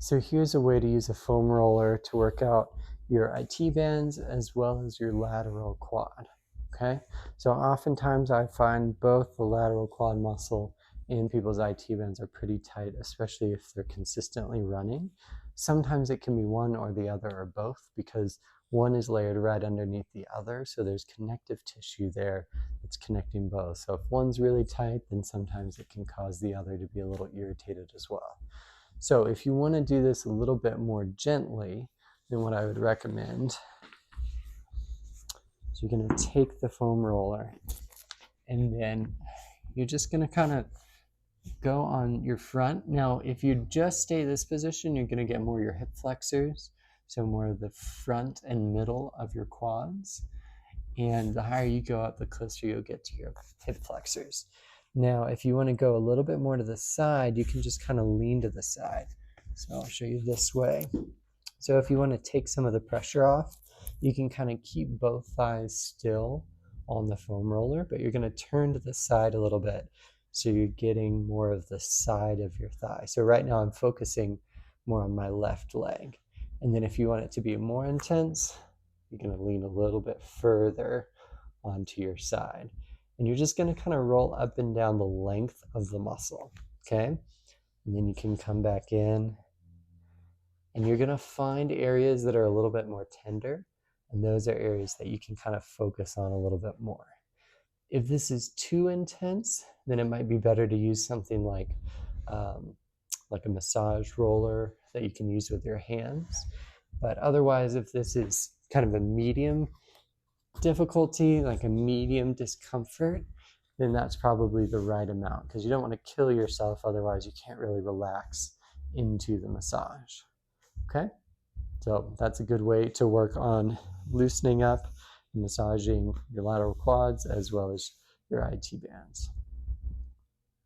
So here's a way to use a foam roller to work out your IT bands as well as your lateral quad, okay? So oftentimes I find both the lateral quad muscle and people's IT bands are pretty tight, especially if they're consistently running. Sometimes it can be one or the other or both because one is layered right underneath the other, so there's connective tissue there that's connecting both. So if one's really tight, then sometimes it can cause the other to be a little irritated as well. So if you want to do this a little bit more gently, then what I would recommend is you're going to take the foam roller and then you're just going to kind of go on your front. Now, if you just stay this position, you're going to get more of your hip flexors, so more of the front and middle of your quads. And the higher you go up, the closer you'll get to your hip flexors. Now, if you want to go a little bit more to the side, you can just kind of lean to the side. So I'll show you this way. So if you want to take some of the pressure off, you can kind of keep both thighs still on the foam roller, but you're going to turn to the side a little bit so you're getting more of the side of your thigh. So right now I'm focusing more on my left leg. And then if you want it to be more intense, you're going to lean a little bit further onto your side. And you're just going to kind of roll up and down the length of the muscle, okay? And then you can come back in. And you're going to find areas that are a little bit more tender. And those are areas that you can kind of focus on a little bit more. If this is too intense, then it might be better to use something like a massage roller that you can use with your hands. But otherwise, if this is kind of a medium difficulty, like a medium discomfort, then that's probably the right amount because you don't want to kill yourself. Otherwise, you can't really relax into the massage. Okay, so that's a good way to work on loosening up and massaging your lateral quads as well as your IT bands.